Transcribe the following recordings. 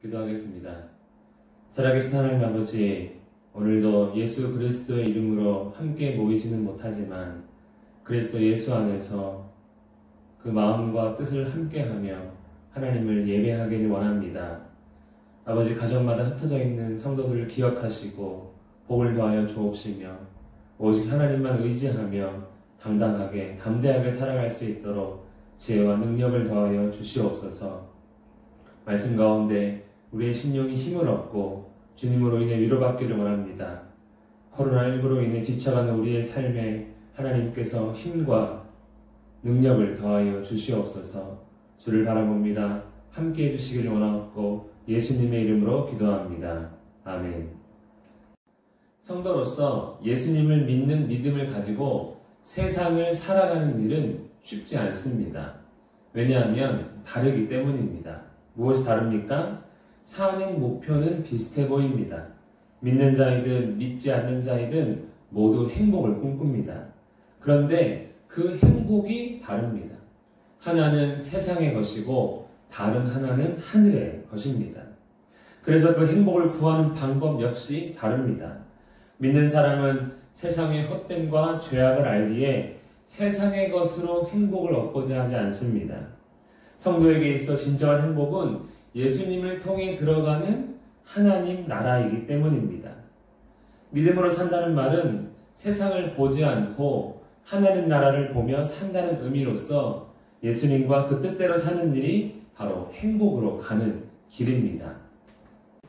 기도하겠습니다. 살아계신 하나님 아버지, 오늘도 예수 그리스도의 이름으로 함께 모이지는 못하지만 그리스도 예수 안에서 그 마음과 뜻을 함께하며 하나님을 예배하기를 원합니다. 아버지, 가정마다 흩어져 있는 성도들을 기억하시고 복을 더하여 주옵시며 오직 하나님만 의지하며 담대하게 살아갈 수 있도록 지혜와 능력을 더하여 주시옵소서. 말씀 가운데 우리의 심령이 힘을 얻고 주님으로 인해 위로받기를 원합니다. 코로나19로 인해 지쳐가는 우리의 삶에 하나님께서 힘과 능력을 더하여 주시옵소서. 주를 바라봅니다. 함께해 주시기를 원하옵고 예수님의 이름으로 기도합니다. 아멘. 성도로서 예수님을 믿는 믿음을 가지고 세상을 살아가는 일은 쉽지 않습니다. 왜냐하면 다르기 때문입니다. 무엇이 다릅니까? 사는 목표는 비슷해 보입니다. 믿는 자이든 믿지 않는 자이든 모두 행복을 꿈꿉니다. 그런데 그 행복이 다릅니다. 하나는 세상의 것이고 다른 하나는 하늘의 것입니다. 그래서 그 행복을 구하는 방법 역시 다릅니다. 믿는 사람은 세상의 헛됨과 죄악을 알기에 세상의 것으로 행복을 얻고자 하지 않습니다. 성도에게 있어 진정한 행복은 예수님을 통해 들어가는 하나님 나라이기 때문입니다. 믿음으로 산다는 말은 세상을 보지 않고 하나님 나라를 보며 산다는 의미로서 예수님과 그 뜻대로 사는 일이 바로 행복으로 가는 길입니다.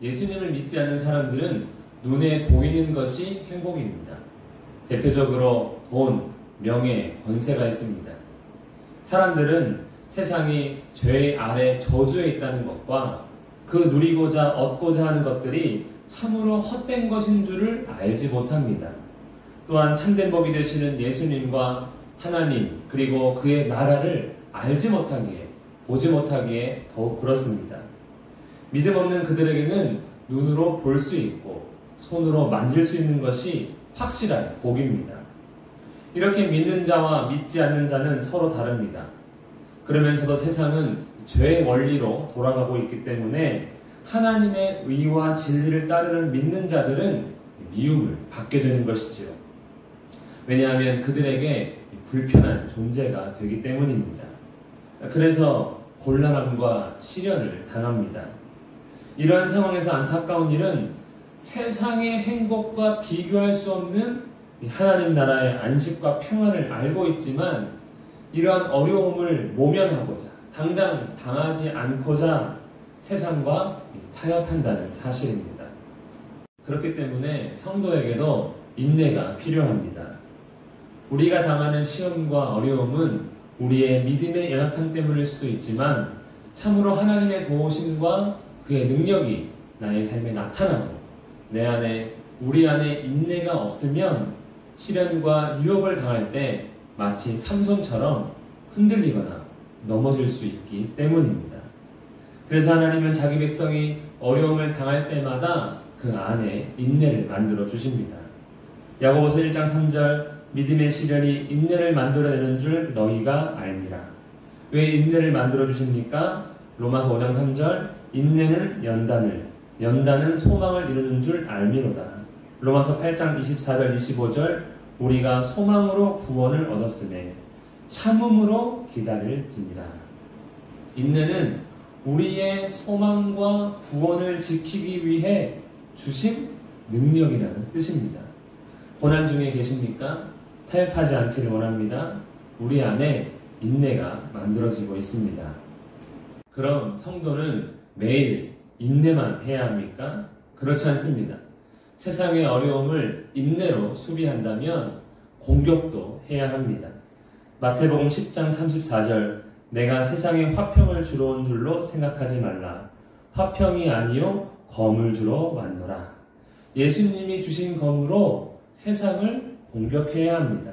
예수님을 믿지 않는 사람들은 눈에 보이는 것이 행복입니다. 대표적으로 돈, 명예, 권세가 있습니다. 사람들은 세상이 죄 아래 저주에 있다는 것과 그 누리고자 얻고자 하는 것들이 참으로 헛된 것인 줄을 알지 못합니다. 또한 참된 법이 되시는 예수님과 하나님 그리고 그의 나라를 알지 못하기에 보지 못하기에 더욱 그렇습니다. 믿음 없는 그들에게는 눈으로 볼 수 있고 손으로 만질 수 있는 것이 확실한 복입니다. 이렇게 믿는 자와 믿지 않는 자는 서로 다릅니다. 그러면서도 세상은 죄의 원리로 돌아가고 있기 때문에 하나님의 의와 진리를 따르는 믿는 자들은 미움을 받게 되는 것이지요. 왜냐하면 그들에게 불편한 존재가 되기 때문입니다. 그래서 곤란함과 시련을 당합니다. 이러한 상황에서 안타까운 일은 세상의 행복과 비교할 수 없는 하나님 나라의 안식과 평안을 알고 있지만 이러한 어려움을 모면하고자 당장 당하지 않고자 세상과 타협한다는 사실입니다. 그렇기 때문에 성도에게도 인내가 필요합니다. 우리가 당하는 시험과 어려움은 우리의 믿음의 연약함 때문일 수도 있지만 참으로 하나님의 도우심과 그의 능력이 나의 삶에 나타나고 내 안에 우리 안에 인내가 없으면 시련과 유혹을 당할 때 마치 삼손처럼 흔들리거나 넘어질 수 있기 때문입니다. 그래서 하나님은 자기 백성이 어려움을 당할 때마다 그 안에 인내를 만들어 주십니다. 야고보서 1장 3절 믿음의 시련이 인내를 만들어내는 줄 너희가 알미라. 왜 인내를 만들어 주십니까? 로마서 5장 3절 인내는 연단은 소망을 이루는 줄 알미로다. 로마서 8장 24절 25절 우리가 소망으로 구원을 얻었으매 참음으로 기다릴지니라. 인내는 우리의 소망과 구원을 지키기 위해 주신 능력이라는 뜻입니다. 고난 중에 계십니까? 타협하지 않기를 원합니다. 우리 안에 인내가 만들어지고 있습니다. 그럼 성도는 매일 인내만 해야 합니까? 그렇지 않습니다. 세상의 어려움을 인내로 수비한다면 공격도 해야 합니다. 마태복음 10장 34절 내가 세상에 화평을 주러 온 줄로 생각하지 말라. 화평이 아니요 검을 주러 왔노라. 예수님이 주신 검으로 세상을 공격해야 합니다.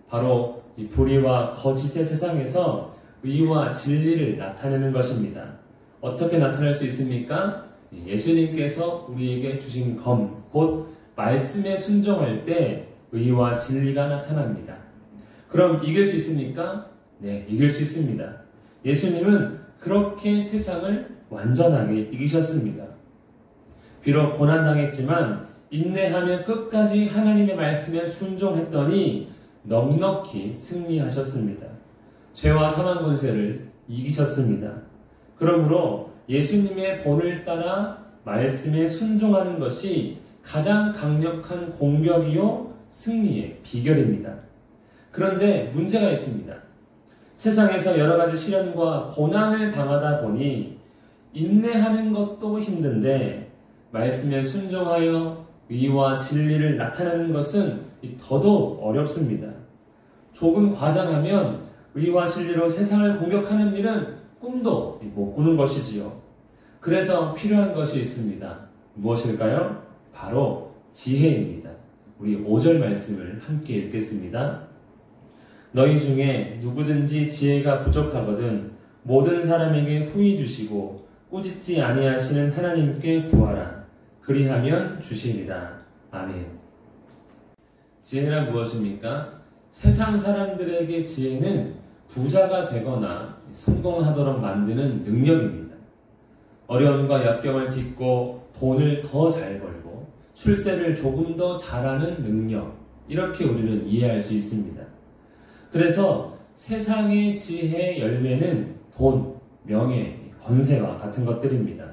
바로 이 불의와 거짓의 세상에서 의와 진리를 나타내는 것입니다. 어떻게 나타낼 수 있습니까? 예수님께서 우리에게 주신 검, 곧 말씀에 순종할 때 의와 진리가 나타납니다. 그럼 이길 수 있습니까? 네, 이길 수 있습니다. 예수님은 그렇게 세상을 완전하게 이기셨습니다. 비록 고난당했지만 인내하며 끝까지 하나님의 말씀에 순종했더니 넉넉히 승리하셨습니다. 죄와 사망 권세를 이기셨습니다. 그러므로 예수님의 본을 따라 말씀에 순종하는 것이 가장 강력한 공격이요 승리의 비결입니다. 그런데 문제가 있습니다. 세상에서 여러 가지 시련과 고난을 당하다 보니 인내하는 것도 힘든데 말씀에 순종하여 의와 진리를 나타내는 것은 더더욱 어렵습니다. 조금 과장하면 의와 진리로 세상을 공격하는 일은 꿈도 못 꾸는 것이지요. 그래서 필요한 것이 있습니다. 무엇일까요? 바로 지혜입니다. 우리 5절 말씀을 함께 읽겠습니다. 너희 중에 누구든지 지혜가 부족하거든 모든 사람에게 후히 주시고 꾸짖지 아니하시는 하나님께 구하라. 그리하면 주시리라. 아멘. 지혜란 무엇입니까? 세상 사람들에게 지혜는 부자가 되거나 성공하도록 만드는 능력입니다. 어려움과 역경을 딛고 돈을 더 잘 벌고 출세를 조금 더 잘하는 능력, 이렇게 우리는 이해할 수 있습니다. 그래서 세상의 지혜의 열매는 돈, 명예, 권세와 같은 것들입니다.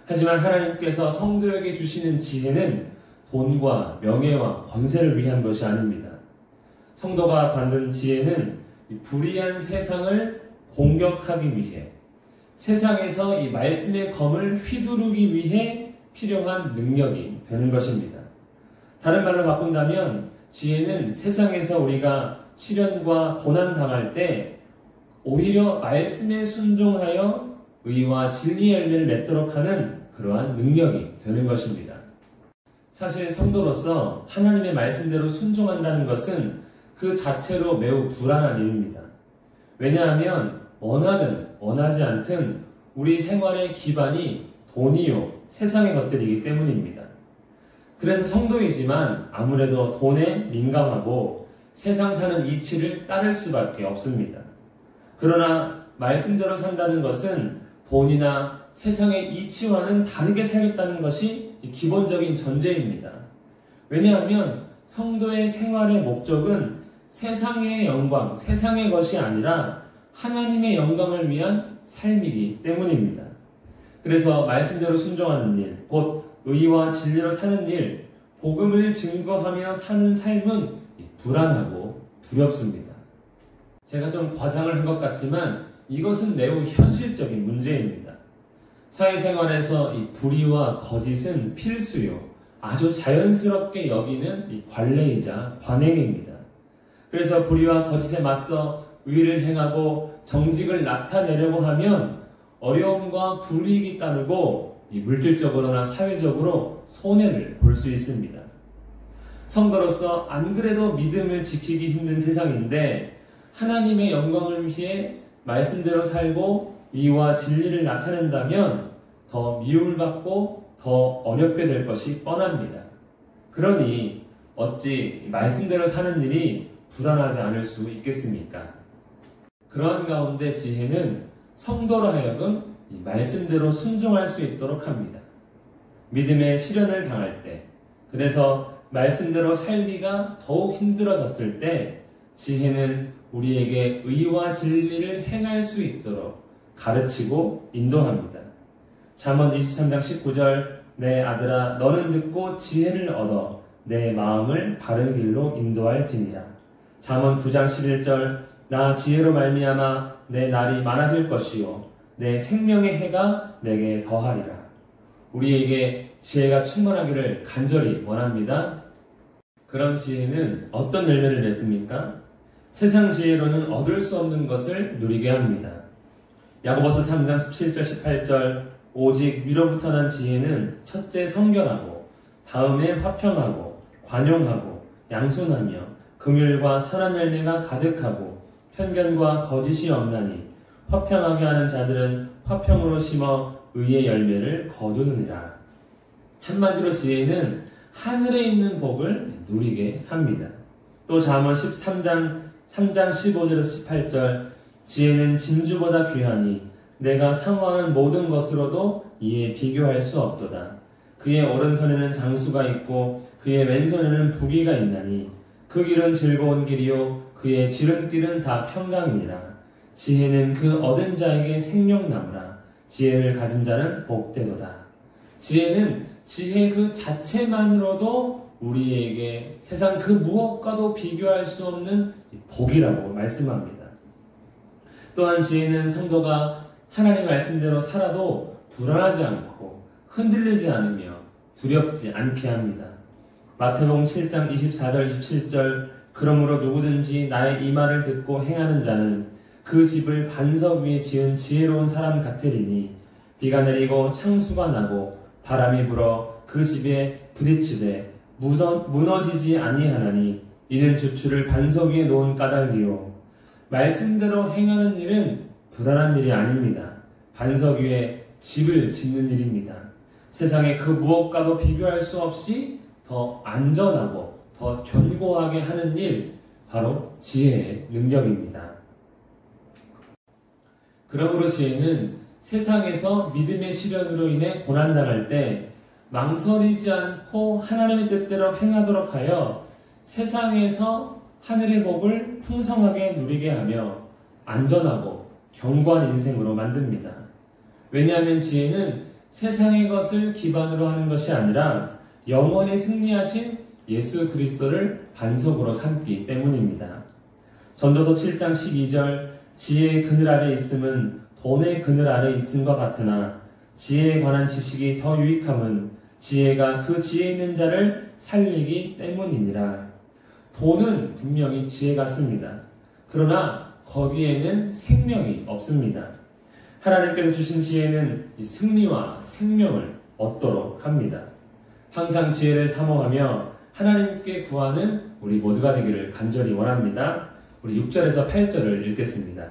하지만 하나님께서 성도에게 주시는 지혜는 돈과 명예와 권세를 위한 것이 아닙니다. 성도가 받는 지혜는 불의한 세상을 공격하기 위해, 세상에서 이 말씀의 검을 휘두르기 위해 필요한 능력이 되는 것입니다. 다른 말로 바꾼다면 지혜는 세상에서 우리가 시련과 고난 당할 때 오히려 말씀에 순종하여 의와 진리의 열매를 맺도록 하는 그러한 능력이 되는 것입니다. 사실 성도로서 하나님의 말씀대로 순종한다는 것은 그 자체로 매우 불안한 일입니다. 왜냐하면 원하든 원하지 않든 우리 생활의 기반이 돈이요 세상의 것들이기 때문입니다. 그래서 성도이지만 아무래도 돈에 민감하고 세상 사는 이치를 따를 수밖에 없습니다. 그러나 말씀대로 산다는 것은 돈이나 세상의 이치와는 다르게 살겠다는 것이 기본적인 전제입니다. 왜냐하면 성도의 생활의 목적은 세상의 영광, 세상의 것이 아니라 하나님의 영광을 위한 삶이기 때문입니다. 그래서 말씀대로 순종하는 일, 곧 의와 진리로 사는 일, 복음을 증거하며 사는 삶은 불안하고 두렵습니다. 제가 좀 과장을 한 것 같지만 이것은 매우 현실적인 문제입니다. 사회생활에서 이 불의와 거짓은 필수요, 아주 자연스럽게 여기는 이 관례이자 관행입니다. 그래서 불의와 거짓에 맞서 의를 행하고 정직을 나타내려고 하면 어려움과 불이익이 따르고 물질적으로나 사회적으로 손해를 볼 수 있습니다. 성도로서 안 그래도 믿음을 지키기 힘든 세상인데 하나님의 영광을 위해 말씀대로 살고 의와 진리를 나타낸다면 더 미움을 받고 더 어렵게 될 것이 뻔합니다. 그러니 어찌 말씀대로 사는 일이 불안하지 않을 수 있겠습니까? 그러한 가운데 지혜는 성도로 하여금 이 말씀대로 순종할 수 있도록 합니다. 믿음의 시련을 당할 때, 그래서 말씀대로 살기가 더욱 힘들어졌을 때 지혜는 우리에게 의와 진리를 행할 수 있도록 가르치고 인도합니다. 잠언 23장 19절 내 아들아 너는 듣고 지혜를 얻어 내 마음을 바른 길로 인도할지니라. 잠언 9장 11절 나 지혜로 말미암아 내 날이 많아질 것이요 내 생명의 해가 내게 더하리라. 우리에게 지혜가 충만하기를 간절히 원합니다. 그런 지혜는 어떤 열매를 맺습니까? 세상 지혜로는 얻을 수 없는 것을 누리게 합니다. 야고보서 3장 17절 18절 오직 위로부터 난 지혜는 첫째 성결하고 다음에 화평하고 관용하고 양순하며 긍휼과 선한 열매가 가득하고 편견과 거짓이 없나니 화평하게 하는 자들은 화평으로 심어 의의 열매를 거두느니라. 한마디로 지혜는 하늘에 있는 복을 누리게 합니다. 또 잠언 13장 3장 15절에서 18절 지혜는 진주보다 귀하니 내가 사모하는 모든 것으로도 이에 비교할 수 없도다. 그의 오른손에는 장수가 있고 그의 왼손에는 부귀가 있나니 그 길은 즐거운 길이요 그의 지름길은 다 평강이니라. 지혜는 그 얻은 자에게 생명나무라. 지혜를 가진 자는 복되도다. 지혜는 지혜 그 자체만으로도 우리에게 세상 그 무엇과도 비교할 수 없는 복이라고 말씀합니다. 또한 지혜는 성도가 하나님 말씀대로 살아도 불안하지 않고 흔들리지 않으며 두렵지 않게 합니다. 마태복음 7장 24절 27절 그러므로 누구든지 나의 이 말을 듣고 행하는 자는 그 집을 반석 위에 지은 지혜로운 사람 같으리니 비가 내리고 창수가 나고 바람이 불어 그 집에 부딪히되 무너지지 아니하나니 이는 주추를 반석 위에 놓은 까닭이요. 말씀대로 행하는 일은 불안한 일이 아닙니다. 반석 위에 집을 짓는 일입니다. 세상의 그 무엇과도 비교할 수 없이 더 안전하고 더 견고하게 하는 일, 바로 지혜의 능력입니다. 그러므로 지혜는 세상에서 믿음의 시련으로 인해 고난당할 때 망설이지 않고 하나님의 뜻대로 행하도록 하여 세상에서 하늘의 복을 풍성하게 누리게 하며 안전하고 견고한 인생으로 만듭니다. 왜냐하면 지혜는 세상의 것을 기반으로 하는 것이 아니라 영원히 승리하신 예수 그리스도를 반석으로 삼기 때문입니다. 전도서 7장 12절 지혜의 그늘 아래 있음은 돈의 그늘 아래 있음과 같으나 지혜에 관한 지식이 더 유익함은 지혜가 그 지혜 있는 자를 살리기 때문이니라. 돈은 분명히 지혜 같습니다. 그러나 거기에는 생명이 없습니다. 하나님께서 주신 지혜는 승리와 생명을 얻도록 합니다. 항상 지혜를 사모하며 하나님께 구하는 우리 모두가 되기를 간절히 원합니다. 우리 6절에서 8절을 읽겠습니다.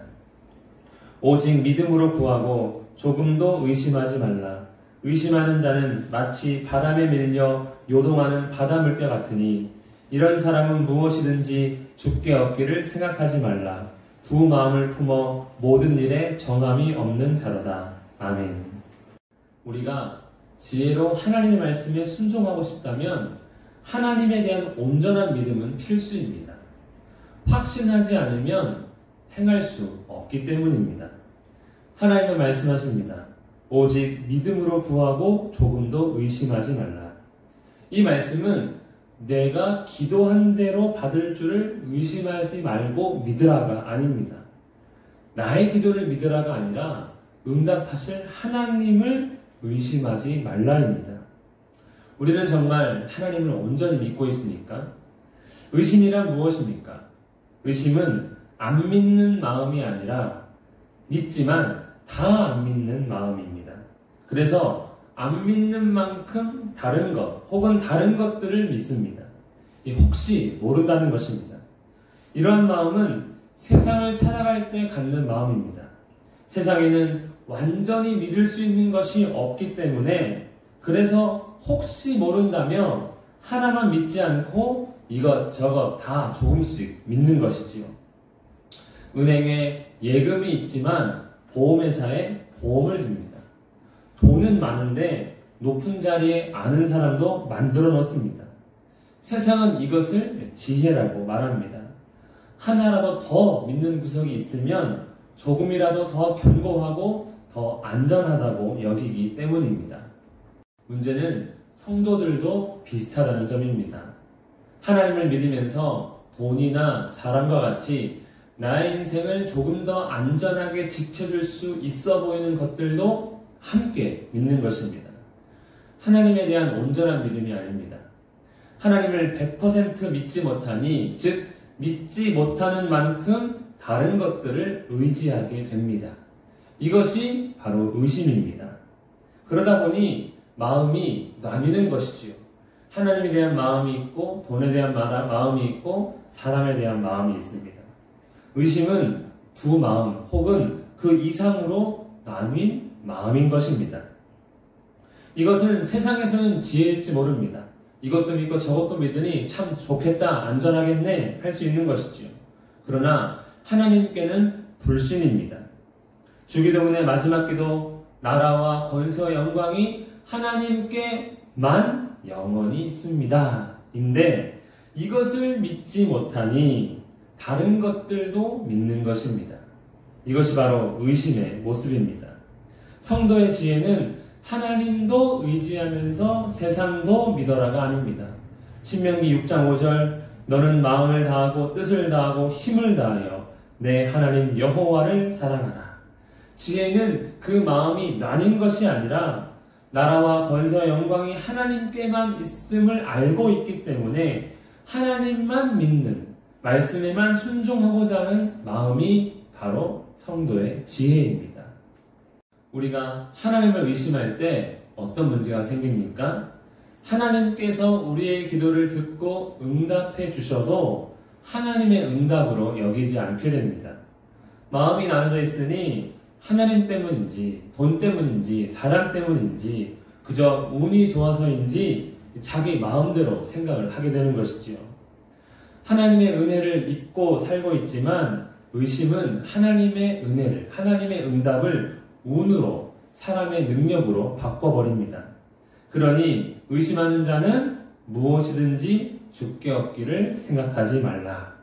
오직 믿음으로 구하고 조금도 의심하지 말라. 의심하는 자는 마치 바람에 밀려 요동하는 바닷물개 같으니 이런 사람은 무엇이든지 주께 얻기를 생각하지 말라. 두 마음을 품어 모든 일에 정함이 없는 자로다. 아멘. 우리가 지혜로 하나님의 말씀에 순종하고 싶다면 하나님에 대한 온전한 믿음은 필수입니다. 확신하지 않으면 행할 수 없기 때문입니다. 하나님은 말씀하십니다. 오직 믿음으로 구하고 조금도 의심하지 말라. 이 말씀은 내가 기도한 대로 받을 줄을 의심하지 말고 믿으라가 아닙니다. 나의 기도를 믿으라가 아니라 응답하실 하나님을 의심하지 말라입니다. 우리는 정말 하나님을 온전히 믿고 있습니까? 의심이란 무엇입니까? 의심은 안 믿는 마음이 아니라 믿지만 다 안 믿는 마음입니다. 그래서 안 믿는 만큼 다른 것 혹은 다른 것들을 믿습니다. 혹시 모른다는 것입니다. 이러한 마음은 세상을 살아갈 때 갖는 마음입니다. 세상에는 완전히 믿을 수 있는 것이 없기 때문에 그래서 혹시 모른다며 하나만 믿지 않고 이것저것 다 조금씩 믿는 것이지요. 은행에 예금이 있지만 보험회사에 보험을 듭니다. 돈은 많은데 높은 자리에 아는 사람도 만들어 놓습니다. 세상은 이것을 지혜라고 말합니다. 하나라도 더 믿는 구석이 있으면 조금이라도 더 견고하고 더 안전하다고 여기기 때문입니다. 문제는 성도들도 비슷하다는 점입니다. 하나님을 믿으면서 돈이나 사람과 같이 나의 인생을 조금 더 안전하게 지켜줄 수 있어 보이는 것들도 함께 믿는 것입니다. 하나님에 대한 온전한 믿음이 아닙니다. 하나님을 100% 믿지 못하니, 즉 믿지 못하는 만큼 다른 것들을 의지하게 됩니다. 이것이 바로 의심입니다. 그러다 보니 마음이 나뉘는 것이지요. 하나님에 대한 마음이 있고 돈에 대한 마음이 있고 사람에 대한 마음이 있습니다. 의심은 두 마음 혹은 그 이상으로 나뉜 마음인 것입니다. 이것은 세상에서는 지혜일지 모릅니다. 이것도 믿고 저것도 믿으니 참 좋겠다, 안전하겠네 할 수 있는 것이지요. 그러나 하나님께는 불신입니다. 주기도문의 마지막 기도, 나라와 권세와 영광이 하나님께만 영원히 있습니다. 인데 이것을 믿지 못하니 다른 것들도 믿는 것입니다. 이것이 바로 의심의 모습입니다. 성도의 지혜는 하나님도 의지하면서 세상도 믿어라가 아닙니다. 신명기 6장 5절, 너는 마음을 다하고 뜻을 다하고 힘을 다하여 내 하나님 여호와를 사랑하라. 지혜는 그 마음이 나뉜 것이 아니라 나라와 권세와 영광이 하나님께만 있음을 알고 있기 때문에 하나님만 믿는, 말씀에만 순종하고자 하는 마음이 바로 성도의 지혜입니다. 우리가 하나님을 의심할 때 어떤 문제가 생깁니까? 하나님께서 우리의 기도를 듣고 응답해 주셔도 하나님의 응답으로 여기지 않게 됩니다. 마음이 나눠져 있으니 하나님 때문인지 돈 때문인지 사람 때문인지 그저 운이 좋아서인지 자기 마음대로 생각을 하게 되는 것이지요. 하나님의 은혜를 입고 살고 있지만 의심은 하나님의 은혜를, 하나님의 응답을 운으로, 사람의 능력으로 바꿔버립니다. 그러니 의심하는 자는 무엇이든지 주께 얻기를 생각하지 말라.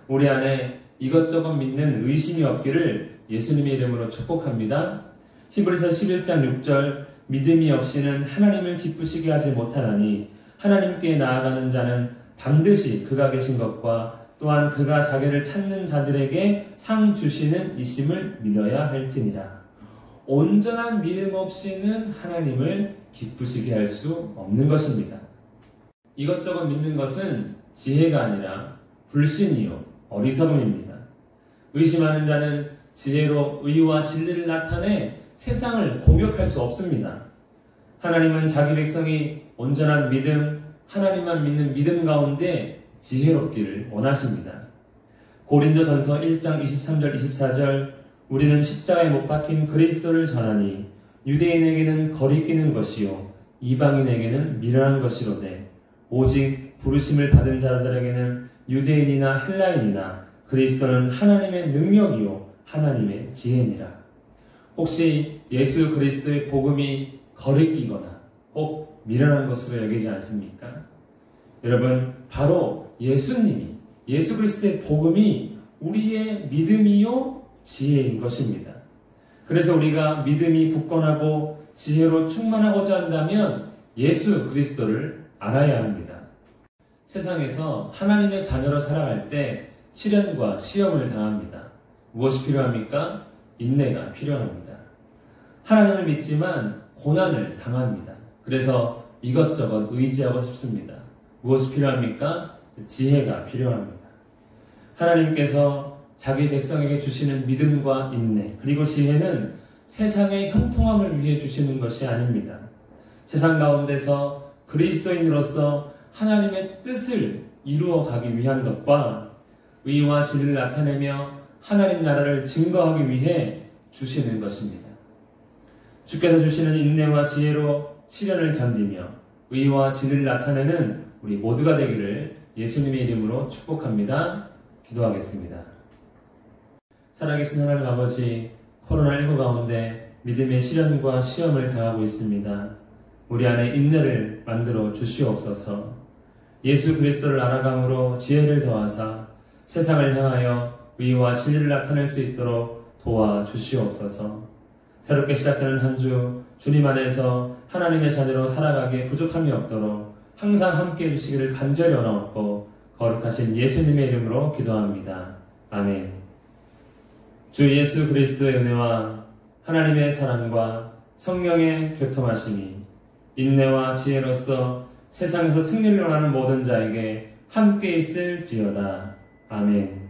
우리 안에 이것저것 믿는 의심이 없기를 예수님의 이름으로 축복합니다. 히브리서 11장 6절, 믿음이 없이는 하나님을 기쁘시게 하지 못하나니 하나님께 나아가는 자는 반드시 그가 계신 것과 또한 그가 자기를 찾는 자들에게 상 주시는 이심을 믿어야 할지니라. 온전한 믿음 없이는 하나님을 기쁘시게 할 수 없는 것입니다. 이것저것 믿는 것은 지혜가 아니라 불신이요 어리석음입니다. 의심하는 자는 지혜로 의와 진리를 나타내 세상을 공격할 수 없습니다. 하나님은 자기 백성이 온전한 믿음, 하나님만 믿는 믿음 가운데 지혜롭기를 원하십니다. 고린도전서 1장 23절 24절, 우리는 십자가에 못 박힌 그리스도를 전하니 유대인에게는 거리끼는 것이요 이방인에게는 미련한 것이로되 오직 부르심을 받은 자들에게는 유대인이나 헬라인이나 그리스도는 하나님의 능력이요 하나님의 지혜니라. 혹시 예수 그리스도의 복음이 거리끼거나 혹 미련한 것으로 여기지 않습니까? 여러분, 바로 예수님이, 예수 그리스도의 복음이 우리의 믿음이요 지혜인 것입니다. 그래서 우리가 믿음이 굳건하고 지혜로 충만하고자 한다면 예수 그리스도를 알아야 합니다. 세상에서 하나님의 자녀로 살아갈 때 시련과 시험을 당합니다. 무엇이 필요합니까? 인내가 필요합니다. 하나님을 믿지만 고난을 당합니다. 그래서 이것저것 의지하고 싶습니다. 무엇이 필요합니까? 지혜가 필요합니다. 하나님께서 자기 백성에게 주시는 믿음과 인내, 그리고 지혜는 세상의 형통함을 위해 주시는 것이 아닙니다. 세상 가운데서 그리스도인으로서 하나님의 뜻을 이루어가기 위한 것과 의와 진리를 나타내며 하나님 나라를 증거하기 위해 주시는 것입니다. 주께서 주시는 인내와 지혜로 시련을 견디며 의와 진리를 나타내는 우리 모두가 되기를 예수님의 이름으로 축복합니다. 기도하겠습니다. 살아계신 하나님 아버지, 코로나19 가운데 믿음의 시련과 시험을 당하고 있습니다. 우리 안에 인내를 만들어 주시옵소서. 예수 그리스도를 알아감으로 지혜를 더하사 세상을 향하여 의와 진리를 나타낼 수 있도록 도와주시옵소서. 새롭게 시작되는 한 주 주님 안에서 하나님의 자녀로 살아가기에 부족함이 없도록 항상 함께해 주시기를 간절히 원하옵고 거룩하신 예수님의 이름으로 기도합니다. 아멘. 주 예수 그리스도의 은혜와 하나님의 사랑과 성령의 교통하심이 인내와 지혜로서 세상에서 승리를 원하는 모든 자에게 함께 있을지어다. 아멘.